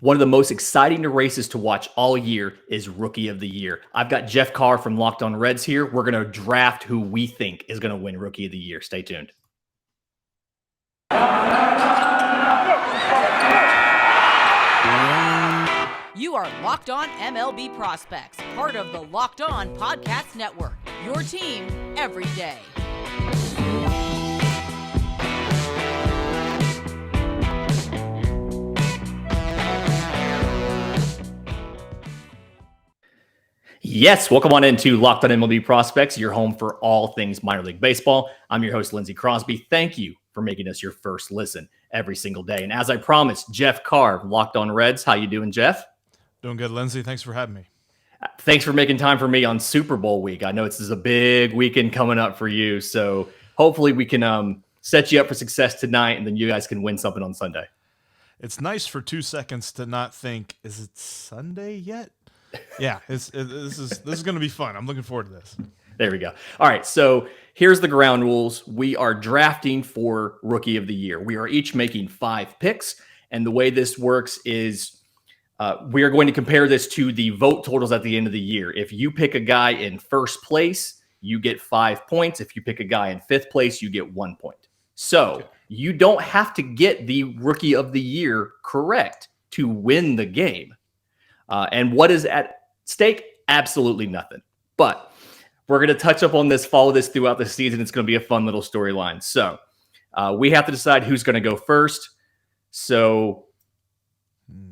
One of the most exciting races to watch all year is Rookie of the Year. I've got Jeff Carr from Locked On Reds here. We're going to draft who we think is going to win Rookie of the Year. Stay tuned. You are Locked On MLB Prospects, part of the Locked On Podcast Network, your team every day. Yes, welcome on into Locked On MLB Prospects, your home for all things minor league baseball. I'm your host, Lindsey Crosby. Thank you for making us your first listen every single day. And as I promised, Jeff Carr, Locked On Reds. How you doing, Jeff? Doing good, Lindsey. Thanks for having me. Thanks for making time for me on Super Bowl week. I know this is a big weekend coming up for you, so hopefully we can set you up for success tonight, and then you guys can win something on Sunday. It's nice for 2 seconds to not think, is it Sunday yet? Yeah, this is going to be fun. I'm looking forward to this. There we go. All right, so here's the ground rules. We are drafting for Rookie of the Year. We are each making 5 picks, and the way this works is we are going to compare this to the vote totals at the end of the year. If you pick a guy in first place, you get 5 points. If you pick a guy in 5th place, you get 1 point. So you don't have to get the Rookie of the Year correct to win the game. And what is at stake? Absolutely nothing. But we're going to touch up on this, follow this throughout the season. It's going to be a fun little storyline. So we have to decide who's going to go first. So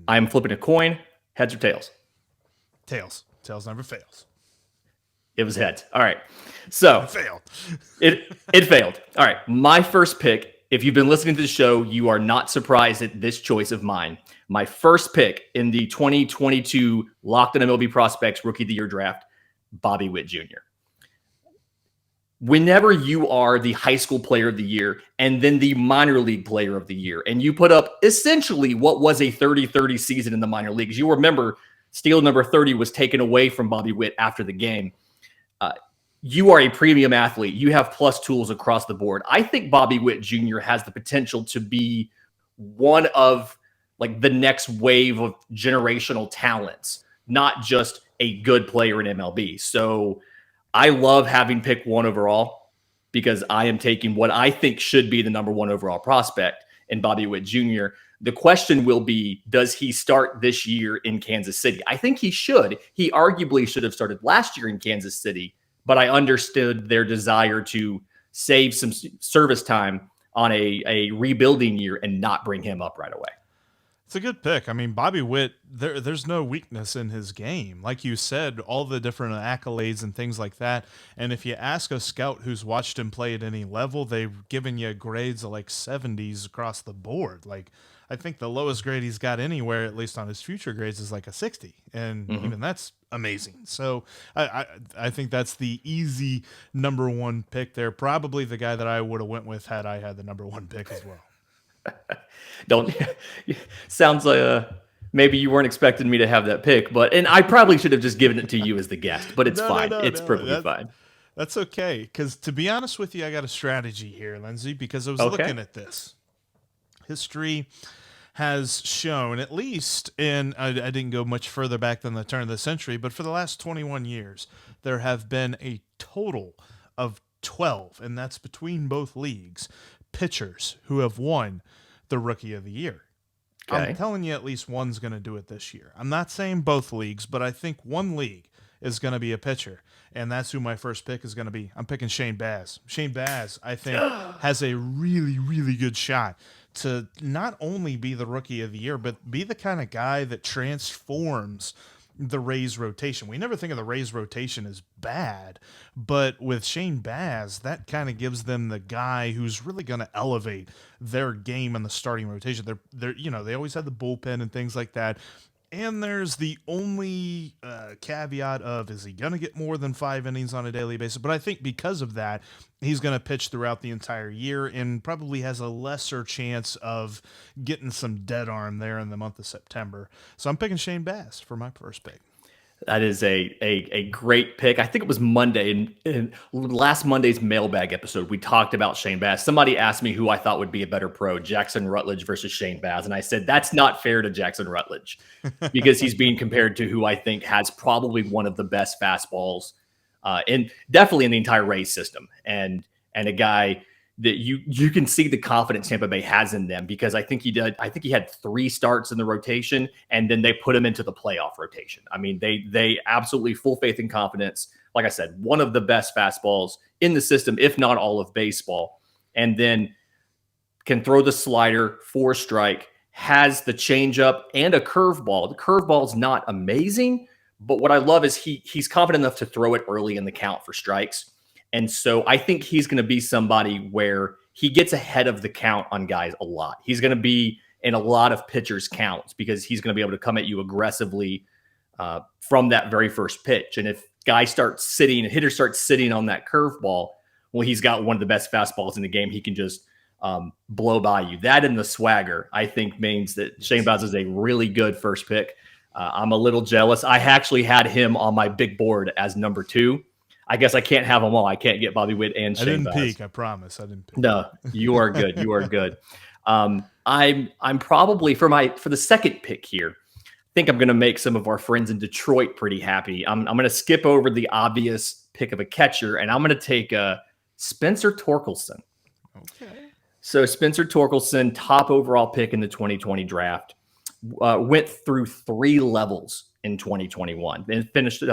I'm flipping a coin. Heads or tails? Tails. Tails never fails. It was heads. All right. So It failed. It failed. All right. My first pick. If you've been listening to the show, you are not surprised at this choice of mine. My first pick in the 2022 Locked On MLB Prospects Rookie of the Year draft, Bobby Witt Jr. Whenever you are the high school player of the year and then the minor league player of the year, and you put up essentially what was a 30-30 season in the minor leagues, you remember steal number 30 was taken away from Bobby Witt after the game. You are a premium athlete. You have plus tools across the board. I think Bobby Witt Jr. has the potential to be one of like the next wave of generational talents, not just a good player in MLB. So I love having picked 1 overall because I am taking what I think should be the number 1 overall prospect in Bobby Witt Jr. The question will be, does he start this year in Kansas City? I think he should. He arguably should have started last year in Kansas City, but I understood their desire to save some service time on a rebuilding year and not bring him up right away. It's a good pick. I mean, Bobby Witt, there's no weakness in his game. Like you said, all the different accolades and things like that. And if you ask a scout who's watched him play at any level, they've given you grades of like 70s across the board. Like, I think the lowest grade he's got anywhere, at least on his future grades, is like a 60. And even that's amazing. So I think that's the easy number 1 pick there. Probably the guy that I would have went with had I had the number 1 pick as well. Sounds like maybe you weren't expecting me to have that pick, and I probably should have just given it to you as the guest, but it's fine. It's perfectly fine. That's okay. Because to be honest with you, I got a strategy here, Lindsey, because I was looking at this. History has shown, at least in, I didn't go much further back than the turn of the century, but for the last 21 years, there have been a total of 12, and that's between both leagues, pitchers who have won the Rookie of the Year. Okay. I'm telling you at least one's going to do it this year. I'm not saying both leagues, but I think one league is going to be a pitcher, and that's who my first pick is going to be. I'm picking Shane Baz. Shane Baz, I think, has a really, really good shot to not only be the Rookie of the Year, but be the kind of guy that transforms the Rays rotation. We never think of the Rays rotation as bad, but with Shane Baz, that kind of gives them the guy who's really going to elevate their game in the starting rotation. They're they always had the bullpen and things like that. And there's the only caveat of, is he going to get more than 5 innings on a daily basis? But I think because of that, he's going to pitch throughout the entire year and probably has a lesser chance of getting some dead arm there in the month of September. So I'm picking Shane Baz for my first pick. That is a great pick. I think it was Monday in last Monday's mailbag episode. We talked about Shane Baz. Somebody asked me who I thought would be a better pro, Jackson Rutledge versus Shane Baz. And I said, that's not fair to Jackson Rutledge because he's being compared to who I think has probably one of the best fastballs definitely in the entire Rays system. And a guy that you can see the confidence Tampa Bay has in them because I think he had 3 starts in the rotation and then they put him into the playoff rotation. I mean, they absolutely full faith and confidence. Like I said, one of the best fastballs in the system, if not all of baseball, and then can throw the slider, 4-strike, has the changeup and a curveball. The curveball is not amazing, but what I love is he's confident enough to throw it early in the count for strikes. And so I think he's going to be somebody where he gets ahead of the count on guys a lot. He's going to be in a lot of pitchers' counts because he's going to be able to come at you aggressively from that very first pitch. And if hitters start sitting on that curveball, well, he's got one of the best fastballs in the game. He can just blow by you. That and the swagger, I think, means that Shane Baz is a really good first pick. I'm a little jealous. I actually had him on my big board as number 2. I guess I can't have them all. I can't get Bobby Witt and Shane Baz. I didn't peek. I promise. I didn't peek. No, you are good. You are good. I'm probably for the second pick here. I think I'm going to make some of our friends in Detroit pretty happy. I'm going to skip over the obvious pick of a catcher, and I'm going to take Spencer Torkelson. Okay. So Spencer Torkelson, top overall pick in the 2020 draft, went through 3 levels in 2021 and finished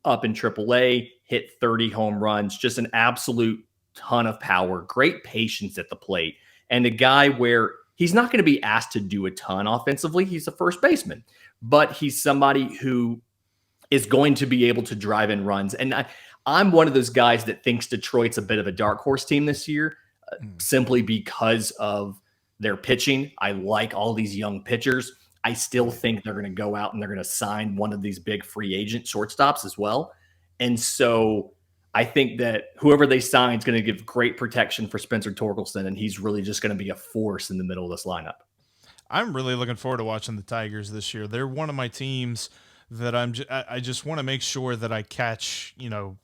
up in AAA, hit 30 home runs, just an absolute ton of power, great patience at the plate, and a guy where he's not going to be asked to do a ton offensively. He's a first baseman, but he's somebody who is going to be able to drive in runs. And I'm one of those guys that thinks Detroit's a bit of a dark horse team this year, simply because of their pitching. I like all these young pitchers. I still think they're going to go out and they're going to sign one of these big free agent shortstops as well. And so I think that whoever they sign is going to give great protection for Spencer Torkelson, and he's really just going to be a force in the middle of this lineup. I'm really looking forward to watching the Tigers this year. They're one of my teams that I just want to make sure that I catch,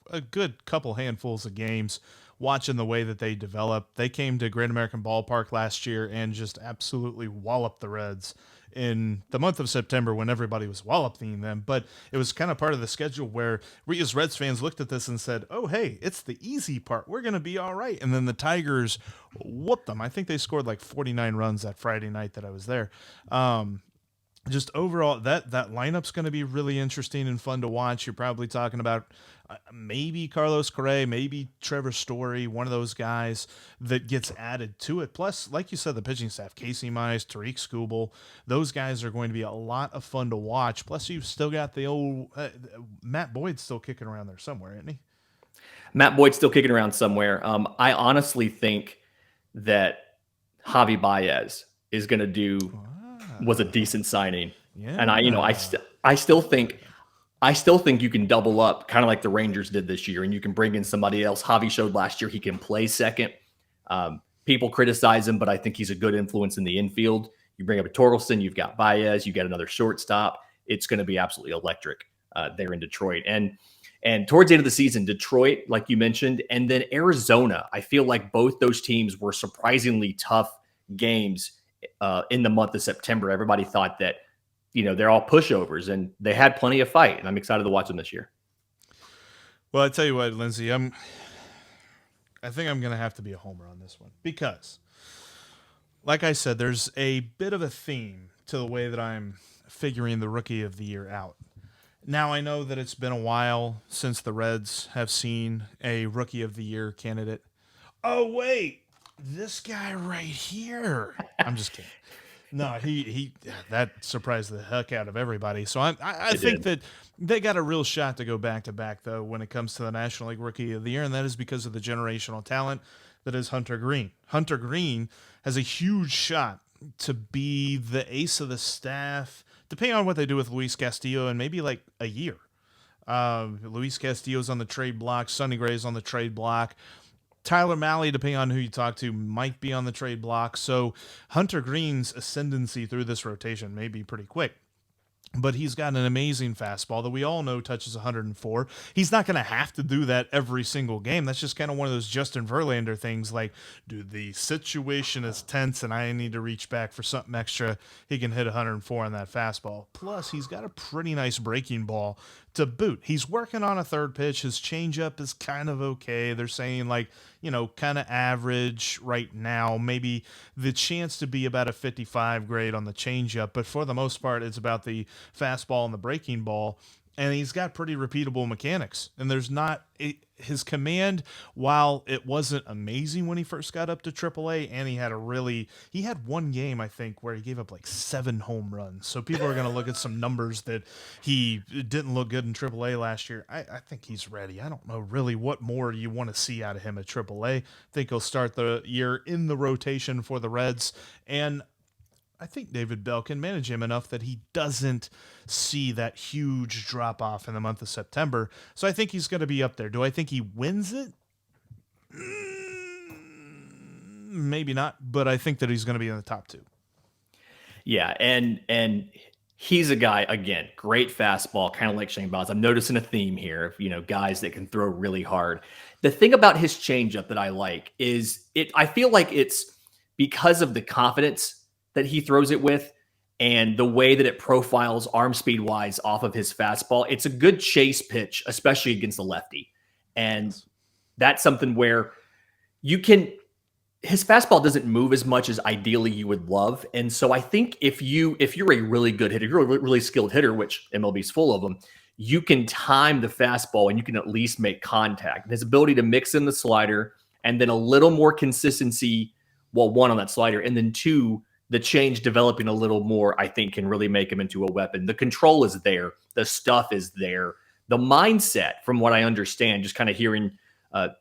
a good couple handfuls of games watching the way that they develop. They came to Great American Ballpark last year and just absolutely walloped the Reds in the month of September when everybody was walloping them. But it was kind of part of the schedule where we as Reds fans looked at this and said, oh, hey, it's the easy part. We're going to be all right. And then the Tigers whooped them. I think they scored like 49 runs that Friday night that I was there. Just overall, that lineup's going to be really interesting and fun to watch. You're probably talking about maybe Carlos Correa, maybe Trevor Story, one of those guys that gets added to it. Plus, like you said, the pitching staff, Casey Mize, Tariq Skubal, those guys are going to be a lot of fun to watch. Plus, you've still got the old Matt Boyd's still kicking around there somewhere, isn't he? Matt Boyd's still kicking around somewhere. I honestly think that Javi Baez is going to was a decent signing. Yeah. And I still think you can double up kind of like the Rangers did this year, and you can bring in somebody else. Javi showed last year he can play second. People criticize him, but I think he's a good influence in the infield. You bring up a Torkelson, you've got Baez, you get another shortstop. It's going to be absolutely electric there in Detroit. And towards the end of the season, Detroit, like you mentioned, and then Arizona, I feel like both those teams were surprisingly tough games in the month of September. Everybody thought that, they're all pushovers, and they had plenty of fight, and I'm excited to watch them this year. Well, I tell you what, Lindsay, I think I'm going to have to be a homer on this one because, like I said, there's a bit of a theme to the way that I'm figuring the Rookie of the Year out. Now, I know that it's been a while since the Reds have seen a Rookie of the Year candidate. Oh, wait. This guy right here. I'm just kidding. No, he that surprised the heck out of everybody. So I think that they got a real shot to go back to back, though, when it comes to the National League Rookie of the Year, and that is because of the generational talent that is Hunter Green. Hunter Green has a huge shot to be the ace of the staff, depending on what they do with Luis Castillo in maybe like a year. Luis Castillo's on the trade block. Sonny Gray's on the trade block. Tyler Mahle, depending on who you talk to, might be on the trade block. So Hunter Green's ascendancy through this rotation may be pretty quick. but he's got an amazing fastball that we all know touches 104. He's not going to have to do that every single game. That's just kind of one of those Justin Verlander things like, dude, the situation is tense and I need to reach back for something extra. He can hit 104 on that fastball. Plus, he's got a pretty nice breaking ball to boot. He's working on a third pitch. His changeup is kind of okay. They're saying kind of average right now, maybe the chance to be about a 55 grade on the changeup, but for the most part, it's about the fastball and the breaking ball. And he's got pretty repeatable mechanics. And there's not his command, while it wasn't amazing when he first got up to AAA, and he had one game, I think, where he gave up like 7 home runs. So people are going to look at some numbers that he didn't look good in AAA last year. I think he's ready. I don't know really what more you want to see out of him at AAA. I think he'll start the year in the rotation for the Reds. And I think David Bell can manage him enough that he doesn't see that huge drop off in the month of September. So I think he's going to be up there. Do I think he wins it? Maybe not, but I think that he's going to be in the top 2. Yeah, and he's a guy, again, great fastball, kind of like Shane Baz. I'm noticing a theme here of, guys that can throw really hard. The thing about his changeup that I like is I feel like it's because of the confidence that he throws it with and the way that it profiles arm speed wise off of his fastball. It's a good chase pitch, especially against the lefty. And that's something where his fastball doesn't move as much as ideally you would love. And so I think if you're a really good hitter, you're a really skilled hitter, which MLB's full of them, you can time the fastball and you can at least make contact. And his ability to mix in the slider and then a little more consistency, one on that slider, and then 2, the change developing a little more, I think, can really make him into a weapon. The control is there. The stuff is there. The mindset, from what I understand, just kind of hearing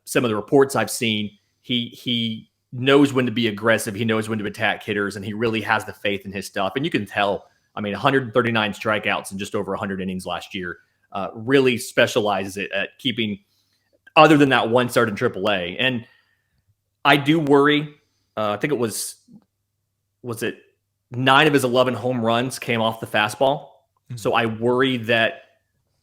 some of the reports I've seen, he knows when to be aggressive. He knows when to attack hitters, and he really has the faith in his stuff. And you can tell, 139 strikeouts in just over 100 innings last year, really specializes at keeping, other than that one start in AAA. And I do worry, I think it was 9 of his 11 home runs came off the fastball. Mm-hmm. So I worry that,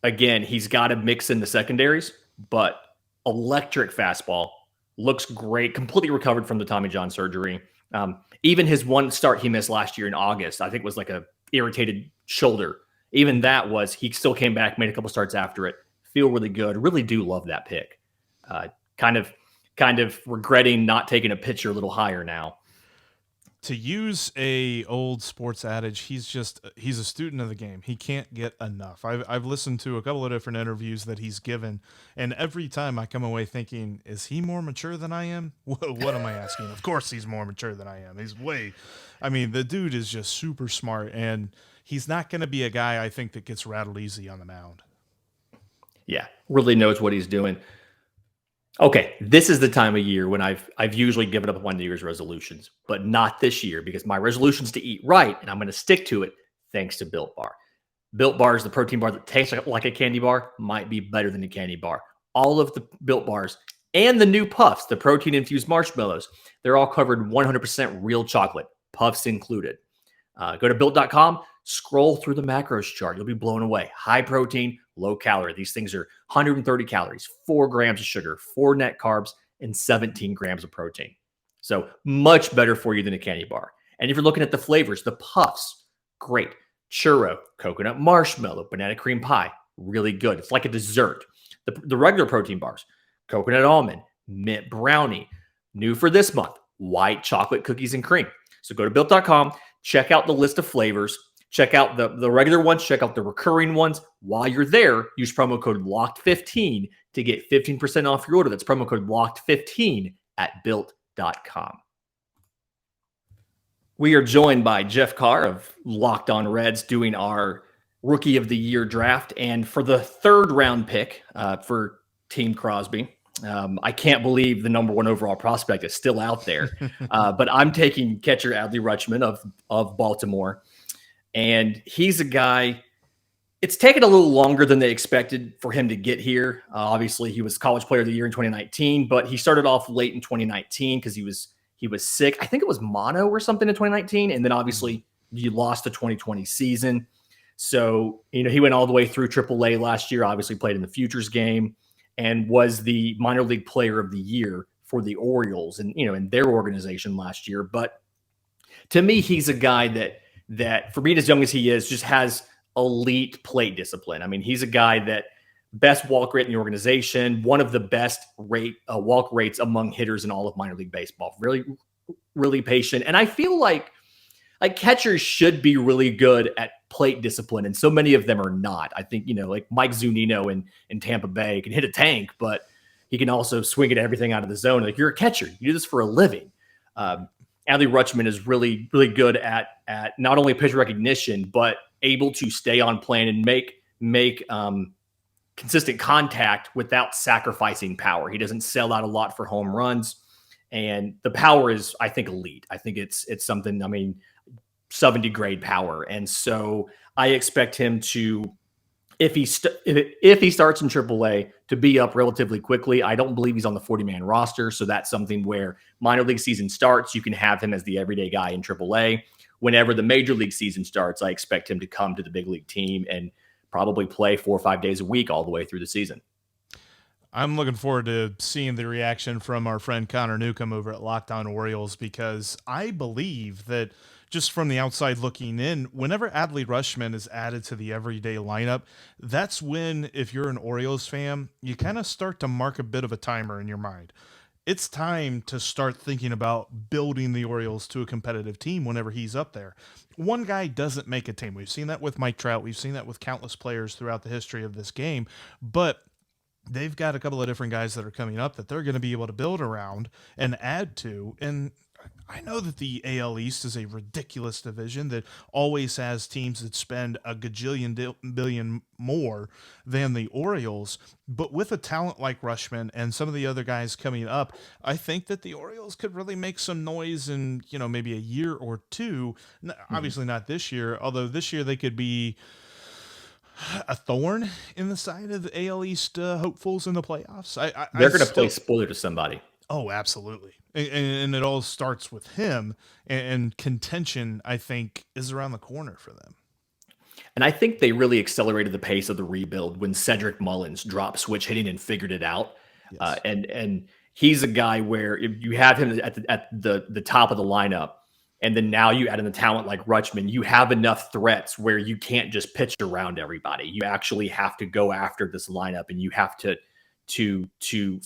again, he's got to mix in the secondaries, but electric fastball looks great, completely recovered from the Tommy John surgery. Even his one start he missed last year in August, I think was like a irritated shoulder. Even that he still came back, made a couple starts after it. Feel really good. Really do love that pick. Kind of regretting not taking a pitcher a little higher now. To use a old sports adage, he's a student of the game. He can't get enough. I've listened to a couple of different interviews that he's given, and every time I come away thinking, is he more mature than I am? What am I asking? Of course he's more mature than I am. The dude is just super smart, and he's not going to be a guy, I think, that gets rattled easy on the mound. Yeah, really knows what he's doing. Okay, this is the time of year when I've usually given up on New Year's resolutions, but not this year because my resolution is to eat right, and I'm going to stick to it thanks to Built Bar. Built Bar is the protein bar that tastes like a candy bar, might be better than a candy bar. All of the Built Bars and the new Puffs, the protein-infused marshmallows, they're all covered 100% real chocolate, Puffs included. Go to Built.com, scroll through the macros chart. You'll be blown away. High protein, low calorie. These things are 130 calories, 4 grams of sugar, 4 net carbs, and 17 grams of protein. So much better for you than a candy bar. And if you're looking at the flavors, the Puffs, great. Churro, coconut marshmallow, banana cream pie, really good. It's like a dessert. The regular protein bars, coconut almond, mint brownie. New for this month, white chocolate cookies and cream. So go to Built.com, check out the list of flavors. Check out the regular ones. Check out the recurring ones. While you're there, use promo code LOCKED15 to get 15% off your order. That's promo code LOCKED15 at Built.com. We are joined by Jeff Carr of Locked On Reds doing our Rookie of the Year draft. And for the 3rd round pick for Team Crosby, I can't believe the number 1 overall prospect is still out there. But I'm taking catcher Adley Rutschman of Baltimore. And he's a guy, it's taken a little longer than they expected for him to get here. Obviously, he was College Player of the Year in 2019, but he started off late in 2019 because he was sick. I think it was mono or something in 2019. And then obviously you lost the 2020 season. So, he went all the way through AAA last year, obviously played in the Futures game, and was the minor league player of the year for the Orioles and, in their organization last year. But to me, he's a guy that for being as young as he is, just has elite plate discipline. I mean, he's a guy that best walk rate in the organization, one of the best walk rates among hitters in all of minor league baseball. Really, really patient. And I feel like catchers should be really good at plate discipline, and so many of them are not. I think, like Mike Zunino in Tampa Bay can hit a tank, but he can also swing at everything out of the zone. Like, you're a catcher. You do this for a living. Adley Rutschman is really, really good at not only pitch recognition, but able to stay on plan and make consistent contact without sacrificing power. He doesn't sell out a lot for home runs, and the power is, I think, elite. I think it's something, 70 grade power. And so I expect him to, if he starts in AAA, to be up relatively quickly. I don't believe he's on the 40-man roster, so that's something where minor league season starts, you can have him as the everyday guy in AAA. Whenever the major league season starts, I expect him to come to the big league team and probably play 4 or 5 days a week all the way through the season. I'm looking forward to seeing the reaction from our friend Connor Newcomb over at LockedOn Orioles, because I believe that, just from the outside looking in, whenever Adley Rutschman is added to the everyday lineup, that's when, if you're an Orioles fan, you kind of start to mark a bit of a timer in your mind. It's time to start thinking about building the Orioles to a competitive team whenever he's up there. One guy doesn't make a team. We've seen that with Mike Trout. We've seen that with countless players throughout the history of this game. But they've got a couple of different guys that are coming up that they're going to be able to build around and add to. And I know that the AL East is a ridiculous division that always has teams that spend a gajillion billion more than the Orioles, but with a talent like Rutschman and some of the other guys coming up, I think that the Orioles could really make some noise in, maybe a year or two. Obviously not this year, although this year they could be a thorn in the side of the AL East hopefuls in the playoffs. They're going to play spoiler to somebody. Oh, absolutely. And it all starts with him, and contention, I think, is around the corner for them. And I think they really accelerated the pace of the rebuild when Cedric Mullins dropped switch hitting and figured it out. Yes. And he's a guy where if you have him at the top of the lineup, and then now you add in a talent like Rutschman, you have enough threats where you can't just pitch around everybody. You actually have to go after this lineup, and you have to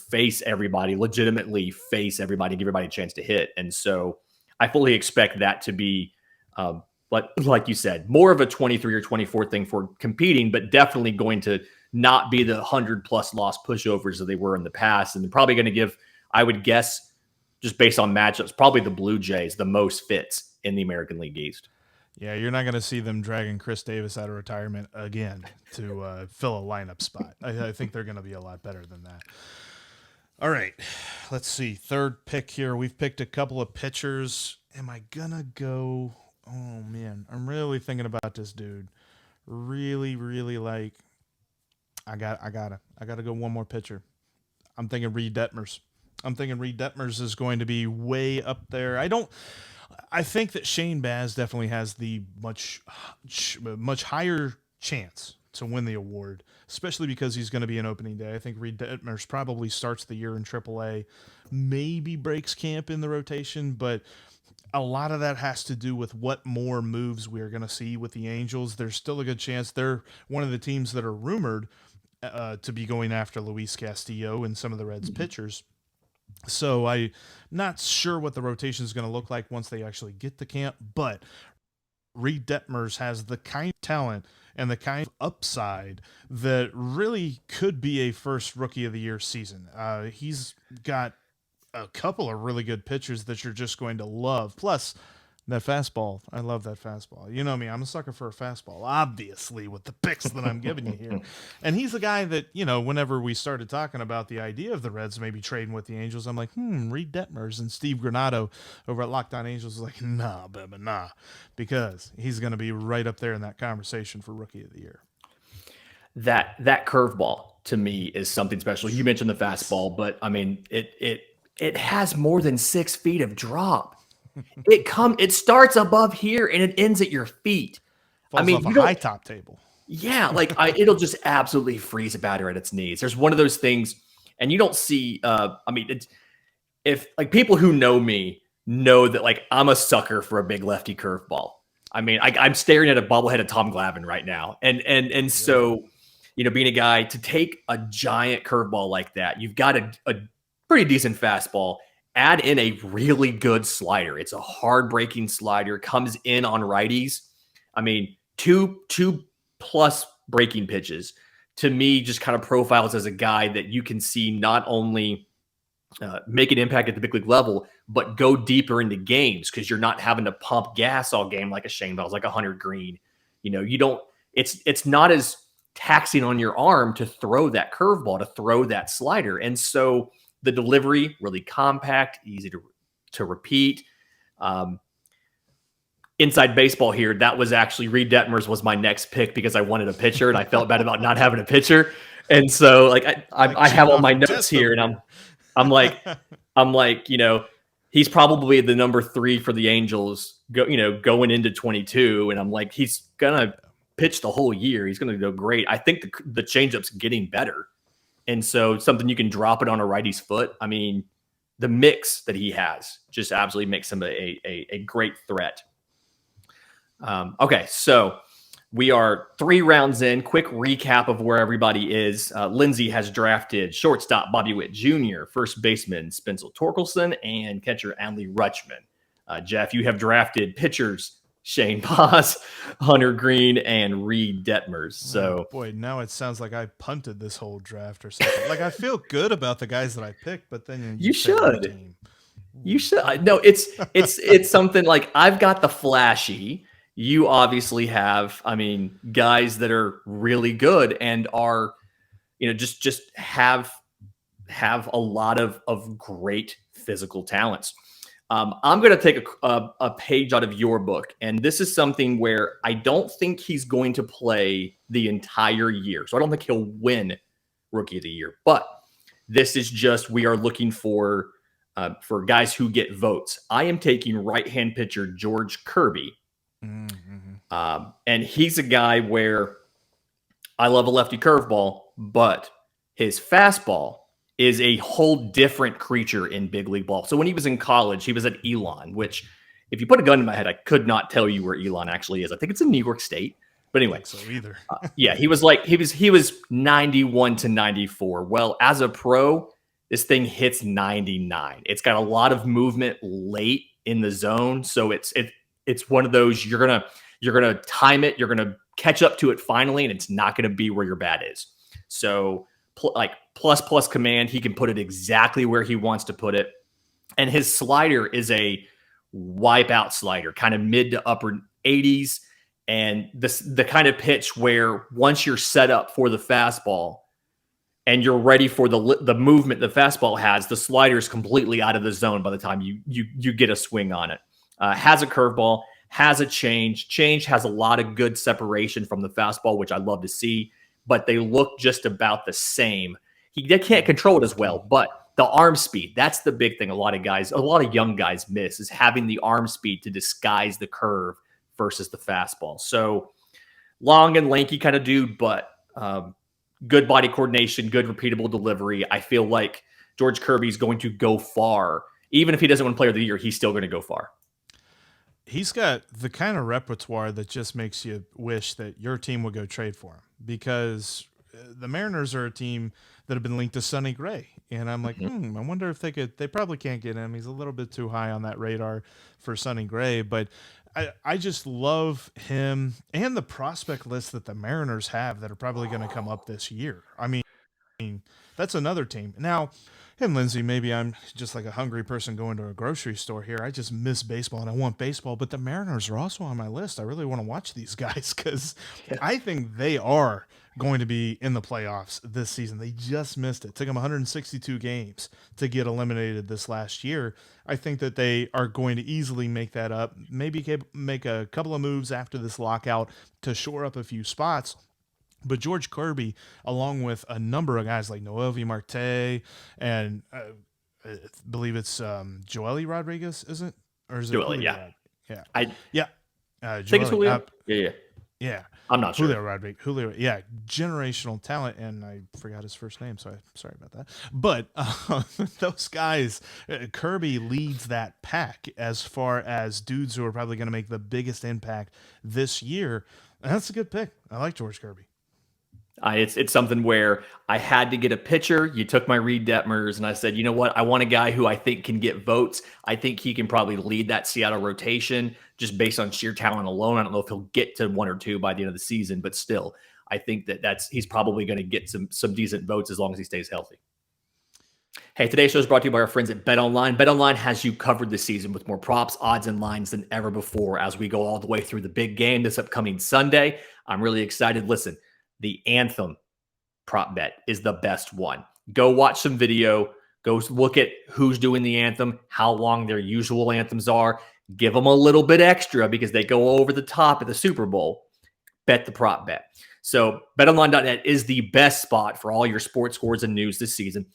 face everybody, legitimately face everybody, give everybody a chance to hit. And so I fully expect that to be, but like you said, more of a 23 or 24 thing for competing, but definitely going to not be the 100+ loss pushovers that they were in the past. And they're probably going to give, I would guess, just based on matchups, probably the Blue Jays the most fits in the American League East. Yeah, you're not going to see them dragging Chris Davis out of retirement again to fill a lineup spot. I think they're going to be a lot better than that. All right, let's see. Third pick here. We've picked a couple of pitchers. Am I going to go? Oh, man. I'm really thinking about this dude. Really, really like. I gotta go one more pitcher. I'm thinking Reed Detmers. Is going to be way up there. I think that Shane Baz definitely has the much higher chance to win the award, especially because he's going to be an opening day. I think Reed Detmers probably starts the year in AAA, maybe breaks camp in the rotation, but a lot of that has to do with what more moves we're going to see with the Angels. There's still a good chance they're one of the teams that are rumored to be going after Luis Castillo and some of the Reds pitchers. So I'm not sure what the rotation is going to look like once they actually get to camp, but Reed Detmers has the kind of talent and the kind of upside that really could be a first Rookie of the Year season. He's got a couple of really good pitchers that you're just going to love. Plus, that fastball, I love that fastball. You know me, I'm a sucker for a fastball, obviously, with the picks that I'm giving you here. And he's a guy that, whenever we started talking about the idea of the Reds maybe trading with the Angels, I'm like, Reed Detmers. And Steve Granado over at LockedOn Angels was like, nah, baby, nah, because he's going to be right up there in that conversation for Rookie of the Year. That curveball, to me, is something special. You mentioned the fastball, but, I mean, it has more than 6 feet of drop. It starts above here and it ends at your feet. Falls off a high top table. Yeah, like it'll just absolutely freeze a batter at its knees. There's one of those things, and you don't see. If like people who know me know that like I'm a sucker for a big lefty curveball. I mean, I'm staring at a bobblehead of Tom Glavine right now, and so being a guy to take a giant curveball like that, you've got a pretty decent fastball. Add in a really good slider. It's a hard breaking slider. Comes in on righties. I mean, two plus breaking pitches to me just kind of profiles as a guy that you can see not only make an impact at the big league level, but go deeper into games because you're not having to pump gas all game like a Shane Baz, like a Hunter Green. You don't. It's not as taxing on your arm to throw that curveball, to throw that slider, and so the delivery really compact, easy to repeat. Inside baseball here, that was actually Reed Detmers was my next pick because I wanted a pitcher and I felt bad about not having a pitcher. And so like I have all my notes here and I'm like, he's probably the number 3 for the Angels going into 22. And I'm like, he's going to pitch the whole year. He's going to go great. I think the changeup's getting better. And so something you can drop it on a righty's foot. I mean, the mix that he has just absolutely makes him a great threat. Okay, so we are 3 rounds in. Quick recap of where everybody is. Lindsay has drafted shortstop Bobby Witt Jr., first baseman Spencer Torkelson, and catcher Adley Rutschman. Jeff, you have drafted pitchers Shane Baz, Hunter Green, and Reed Detmers. So, boy, now it sounds like I punted this whole draft or something. Like I feel good about the guys that I picked, but then you should. You should. No, it's something like I've got the flashy. You obviously have, guys that are really good and are, just have a lot of great physical talents. I'm going to take a page out of your book, and this is something where I don't think he's going to play the entire year. So I don't think he'll win Rookie of the Year, but this is just, we are looking for guys who get votes. I am taking right-hand pitcher George Kirby. Mm-hmm. And he's a guy where I love a lefty curveball, but his fastball is a whole different creature in big league ball. So when he was in college, he was at Elon, which if you put a gun in my head, I could not tell you where Elon actually is. I think it's in New York State. But anyway, so either. Yeah, he was 91 to 94. Well, as a pro, this thing hits 99. It's got a lot of movement late in the zone, so it's one of those you're gonna time it, you're gonna catch up to it finally, and it's not gonna be where your bat is. So plus command, he can put it exactly where he wants to put it, and his slider is a wipeout slider, kind of mid to upper 80s, and the kind of pitch where once you're set up for the fastball and you're ready for the movement the fastball has, the slider is completely out of the zone by the time you get a swing on it. Has a curveball, has a change. Change has a lot of good separation from the fastball, which I love to see, but they look just about the same. They can't control it as well, but the arm speed, that's the big thing a lot of young guys miss, is having the arm speed to disguise the curve versus the fastball. So long and lanky kind of dude, but good body coordination, good repeatable delivery. I feel like George Kirby is going to go far. Even if he doesn't win Player of the Year, he's still going to go far. He's got the kind of repertoire that just makes you wish that your team would go trade for him, because the Mariners are a team that have been linked to Sonny Gray. And I'm like, I wonder if they probably can't get him. He's a little bit too high on that radar for Sonny Gray, but I just love him and the prospect list that the Mariners have that are probably going to come up this year. I mean, that's another team. Now, and Lindsay, maybe I'm just like a hungry person going to a grocery store here. I just miss baseball and I want baseball, but the Mariners are also on my list. I really want to watch these guys because I think they are going to be in the playoffs this season. They just missed it. It took them 162 games to get eliminated this last year. I think that they are going to easily make that up, maybe make a couple of moves after this lockout to shore up a few spots. But George Kirby, along with a number of guys like Noelvi Marte and I believe it's Joely Rodriguez, isn't it? Or is it Joely? Yeah. Yeah. I think it's Julio. Yeah. Yeah. I'm not sure. Julio, yeah, generational talent, and I forgot his first name, so I'm sorry about that. But those guys, Kirby leads that pack as far as dudes who are probably going to make the biggest impact this year. And that's a good pick. I like George Kirby. It's something where I had to get a pitcher. You took my Reed Detmers, and I said, you know what? I want a guy who I think can get votes. I think he can probably lead that Seattle rotation just based on sheer talent alone. I don't know if he'll get to 1 or 2 by the end of the season, but still, I think he's probably going to get some decent votes as long as he stays healthy. Hey, today's show is brought to you by our friends at BetOnline. BetOnline has you covered this season with more props, odds, and lines than ever before as we go all the way through the big game this upcoming Sunday. I'm really excited. Listen, the Anthem prop bet is the best one. Go watch some video. Go look at who's doing the Anthem, how long their usual anthems are. Give them a little bit extra because they go over the top at the Super Bowl. Bet the prop bet. So betonline.net is the best spot for all your sports scores and news this season.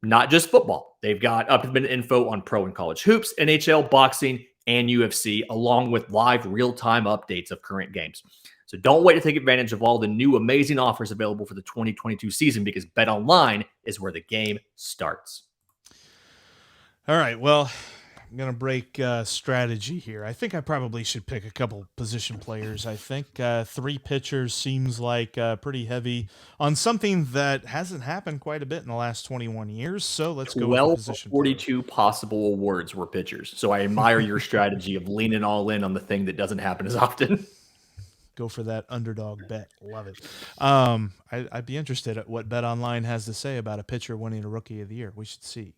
Not just football. They've got up-to-the-minute info on pro and college hoops, NHL, boxing, and UFC, along with live real-time updates of current games. So don't wait to take advantage of all the new amazing offers available for the 2022 season because BetOnline is where the game starts. All right, well, I'm going to break strategy here. I think I probably should pick a couple position players. I think 3 pitchers seems like pretty heavy on something that hasn't happened quite a bit in the last 21 years. So let's go with position 42 possible awards were pitchers. So I admire your strategy of leaning all in on the thing that doesn't happen as often. Go for that underdog bet. Love it. I'd be interested at what BetOnline has to say about a pitcher winning a Rookie of the Year. We should see.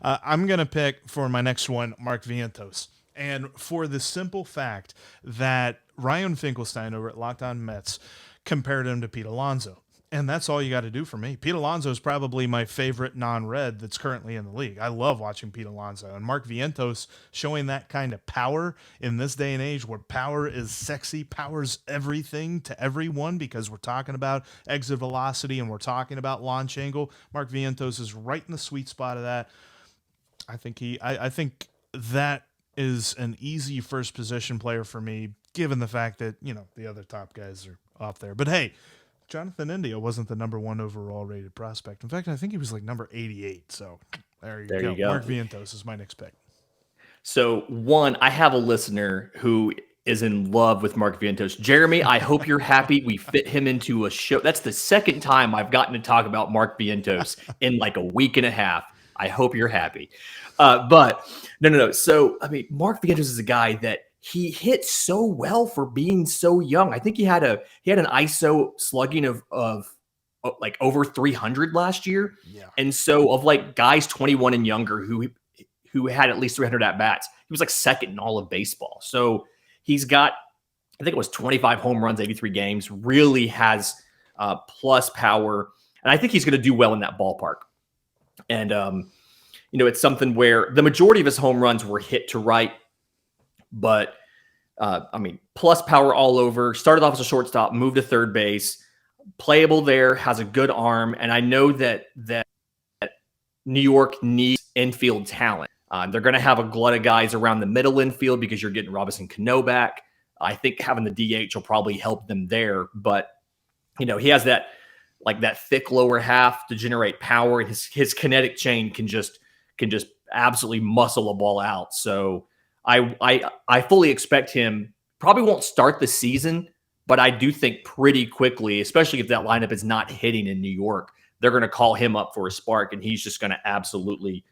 I'm going to pick for my next one, Mark Vientos. And for the simple fact that Ryan Finkelstein over at LockedOn Mets compared him to Pete Alonso. And that's all you got to do for me. Pete Alonso is probably my favorite non-red that's currently in the league. I love watching Pete Alonso. And Mark Vientos showing that kind of power in this day and age where power is sexy, power's everything to everyone because we're talking about exit velocity and we're talking about launch angle. Mark Vientos is right in the sweet spot of that. I think that is an easy first position player for me, given the fact that, the other top guys are off there. But hey, Jonathan India wasn't the number 1 overall rated prospect. In fact, I think he was like number 88. So there you go. Mark Vientos is my next pick. So I have a listener who is in love with Mark Vientos. Jeremy, I hope you're happy we fit him into a show. That's the second time I've gotten to talk about Mark Vientos in like a week and a half. I hope you're happy. But no. So, Mark Vientos is a guy that he hit so well for being so young. I think he had an ISO slugging of like over 300 last year. Yeah. And so of like guys 21 and younger who had at least 300 at bats, he was like second in all of baseball. So he's got, I think it was 25 home runs, 83 games, really has plus power. And I think he's going to do well in that ballpark. And, it's something where the majority of his home runs were hit to right. But, plus power all over. Started off as a shortstop, moved to third base, playable there, has a good arm. And I know that New York needs infield talent. They're going to have a glut of guys around the middle infield because you're getting Robinson Cano back. I think having the DH will probably help them there. But, he has that thick lower half to generate power. And his kinetic chain can just absolutely muscle a ball out. So I fully expect him, probably won't start the season, but I do think pretty quickly, especially if that lineup is not hitting in New York, they're going to call him up for a spark and he's just going to absolutely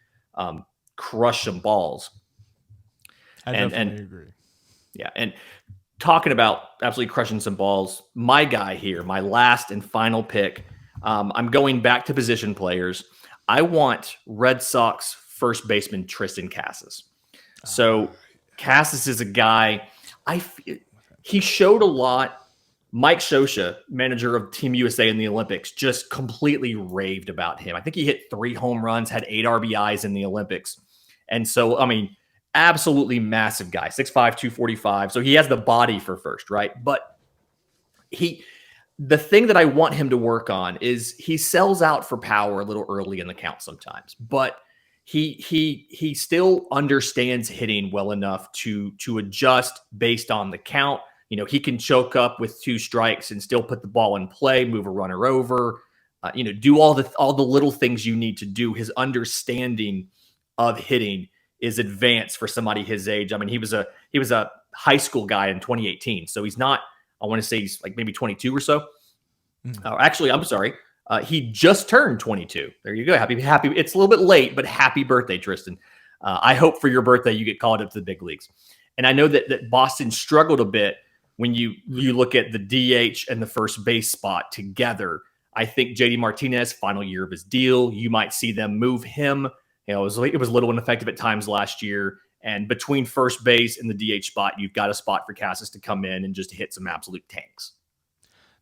crush some balls. I definitely agree. Yeah. And talking about absolutely crushing some balls, my guy here, my last and final pick, I'm going back to position players. I want Red Sox first baseman Tristan Casses. So Cassis is a guy, he showed a lot. Mike Scioscia, manager of Team USA in the Olympics, just completely raved about him. I think he hit 3 home runs, had 8 RBIs in the Olympics. And so, absolutely massive guy, 6'5", 245. So he has the body for first, right? But the thing that I want him to work on is he sells out for power a little early in the count sometimes, but he still understands hitting well enough to adjust based on the count, he can choke up with 2 strikes and still put the ball in play, move a runner over, do all the little things you need to do. His understanding of hitting is advanced for somebody his age. I mean, he was a high school guy in 2018, so he's not. I want to say he's like maybe 22 or so. Actually, I'm sorry. He just turned 22. There you go. Happy. It's a little bit late, but happy birthday, Tristan. I hope for your birthday you get called up to the big leagues. And I know that Boston struggled a bit when you look at the DH and the first base spot together. I think JD Martinez, final year of his deal, you might see them move him. It was a little ineffective at times last year. And between first base and the DH spot, you've got a spot for Casses to come in and just hit some absolute tanks.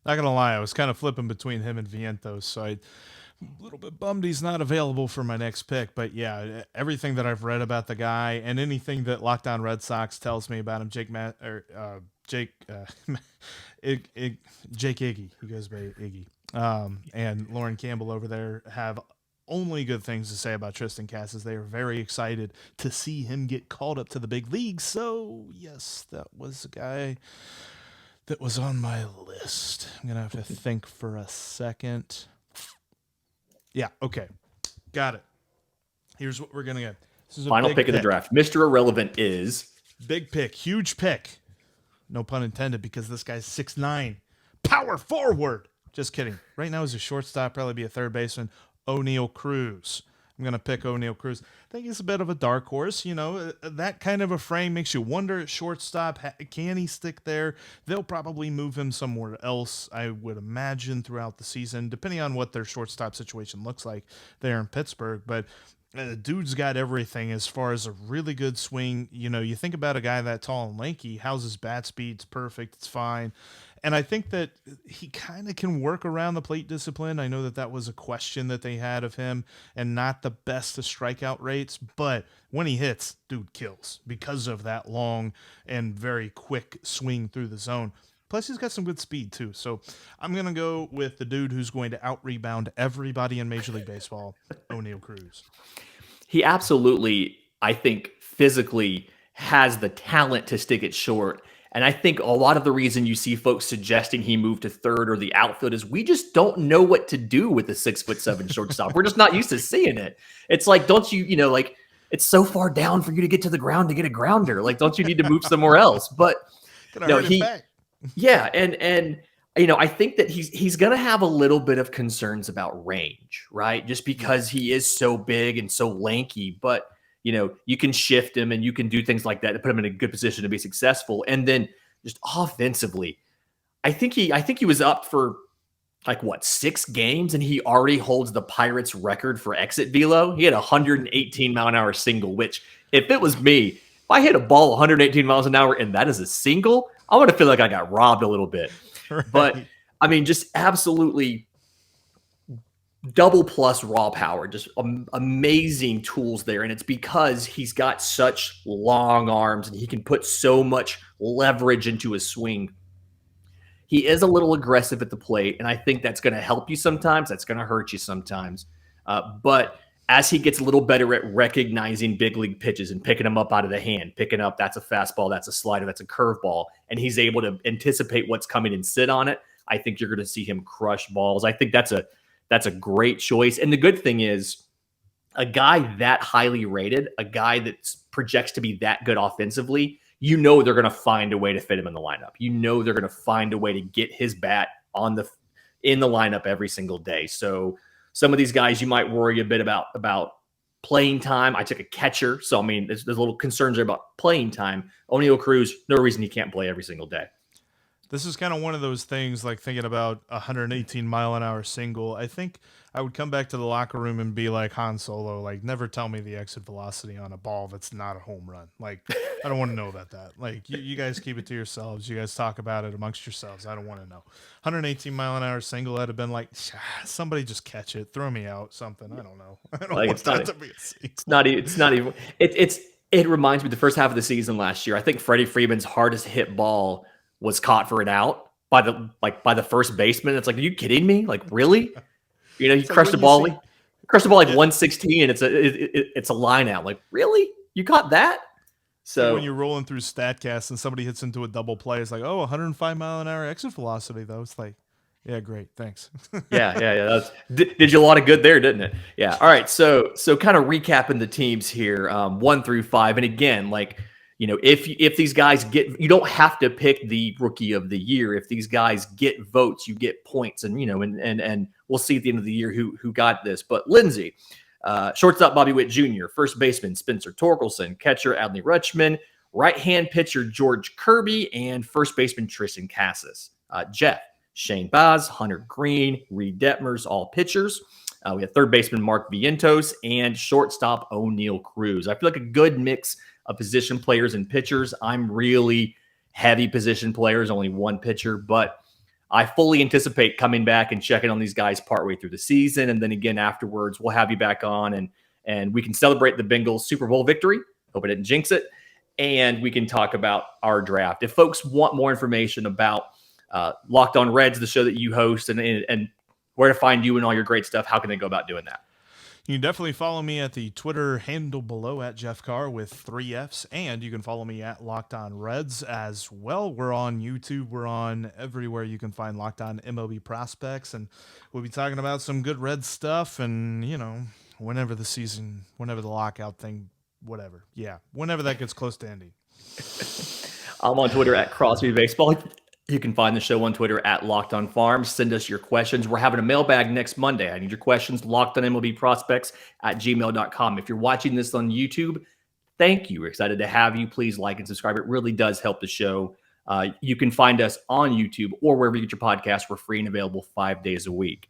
Not going to lie, I was kind of flipping between him and Vientos, so I'm a little bit bummed he's not available for my next pick. But yeah, everything that I've read about the guy and anything that LockedOn Red Sox tells me about him, Jake Iggy, he goes by Iggy, and Lauren Campbell over there have only good things to say about Tristan Casses. They are very excited to see him get called up to the big leagues. So yes, that was a guy that was on my list. I'm going to have to think for a second. Yeah, okay. Got it. Here's what we're going to get. This is a final pick of the draft. Mr. Irrelevant is... Big pick. Huge pick. No pun intended, because this guy's 6'9". Power forward. Just kidding. Right now he's a shortstop, probably be a third baseman. O'Neal Cruz. I'm going to pick O'Neal Cruz. I think he's a bit of a dark horse. That kind of a frame makes you wonder at shortstop, can he stick there? They'll probably move him somewhere else, I would imagine, throughout the season, depending on what their shortstop situation looks like there in Pittsburgh. But the dude's got everything as far as a really good swing. You think about a guy that tall and lanky, how's his bat speed? It's perfect. It's fine. And I think that he kind of can work around the plate discipline. I know that was a question that they had of him, and not the best of strikeout rates, but when he hits, dude kills because of that long and very quick swing through the zone. Plus, he's got some good speed, too. So I'm going to go with the dude who's going to out-rebound everybody in Major League Baseball, O'Neal Cruz. He absolutely, I think, physically has the talent to stick it short. And I think a lot of the reason you see folks suggesting he move to third or the outfield is we just don't know what to do with the 6'7" shortstop. We're just not used to seeing it. It's like, don't you, it's so far down for you to get to the ground to get a grounder. Like, don't you need to move somewhere else? But no, yeah. And I think that he's going to have a little bit of concerns about range, right? Just because he is so big and so lanky, but you can shift him and you can do things like that to put him in a good position to be successful. And then just offensively, I think he was up for 6 games, and he already holds the Pirates record for exit velo. He had a 118 mile an hour single, which if it was me, if I hit a ball 118 miles an hour and that is a single, I want to feel like I got robbed a little bit. Right. But I mean, just absolutely double plus raw power, just amazing tools there. And it's because he's got such long arms and he can put so much leverage into his swing. He is a little aggressive at the plate, and I think that's going to help you sometimes. That's going to hurt you sometimes. But as he gets a little better at recognizing big league pitches and picking them up out of the hand, picking up, that's a fastball, that's a slider, that's a curveball, and he's able to anticipate what's coming and sit on it, I think you're going to see him crush balls. I think that's a great choice. And the good thing is, a guy that highly rated, a guy that projects to be that good offensively, they're going to find a way to fit him in the lineup. They're going to find a way to get his bat in the lineup every single day. So some of these guys you might worry a bit about playing time. I took a catcher, so I mean, there's little concerns there about playing time. O'Neal Cruz, no reason he can't play every single day. This is kind of one of those things, like thinking about 118 mile an hour single. I think I would come back to the locker room and be like Han Solo, like, never tell me the exit velocity on a ball that's not a home run. Like, I don't want to know about that. Like, you guys keep it to yourselves. You guys talk about it amongst yourselves. I don't want to know. 118 mile an hour single, I'd have been like, somebody just catch it, throw me out, something. I don't know. I don't want that to be a single. It reminds me of the first half of the season last year. I think Freddie Freeman's hardest hit ball was caught for an out by the first baseman. It's like, are you kidding me? Like, really? He crushed the ball. Crushed the ball like 116, and it's a line out. Like, really? You caught that? So when you're rolling through StatCast and somebody hits into a double play, it's like, oh, 105-mile-an-hour exit velocity, though. It's like, yeah, great, thanks. yeah. Did you a lot of good there, didn't it? Yeah. All right. So kind of recapping the teams here, 1 through 5, and again, like, if these guys get, you don't have to pick the rookie of the year. If these guys get votes, you get points, and and we'll see at the end of the year who got this. But Lindsay, shortstop Bobby Witt Jr., first baseman Spencer Torkelson, catcher Adley Rutschman, right-hand pitcher George Kirby, and first baseman Tristan Casses. Jeff, Shane Baz, Hunter Green, Reed Detmers, all pitchers. We have third baseman Mark Vientos and shortstop O'Neal Cruz. I feel like a good mix of position players and pitchers. I'm really heavy position players, only one pitcher, but I fully anticipate coming back and checking on these guys partway through the season. And then again, afterwards, we'll have you back on and we can celebrate the Bengals Super Bowl victory. Hope I didn't jinx it. And we can talk about our draft. If folks want more information about Locked On Reds, the show that you host, and where to find you and all your great stuff, how can they go about doing that? You can definitely follow me at the Twitter handle below at Jeff Carr with 3 Fs, and you can follow me at Locked On Reds as well. We're on YouTube. We're on everywhere you can find Locked On MLB Prospects, and we'll be talking about some good Reds stuff and, whenever the lockout thing, whatever. Yeah, whenever that gets close to ending. I'm on Twitter at Crosby Baseball. You can find the show on Twitter at Locked On Farms. Send us your questions. We're having a mailbag next Monday. I need your questions, lockedonmlbprospects@gmail.com. If you're watching this on YouTube, thank you. We're excited to have you. Please like and subscribe. It really does help the show. You can find us on YouTube or wherever you get your podcasts. We're free and available 5 days a week.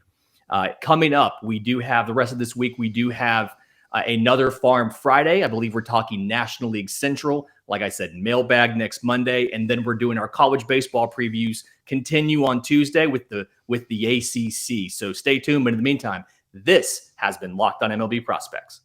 Coming up, we do have the rest of this week. We do have another Farm Friday. I believe we're talking National League Central. Like I said, mailbag next Monday, and then we're doing our college baseball previews. Continue on Tuesday with the ACC. So stay tuned. But in the meantime, this has been Locked On MLB Prospects.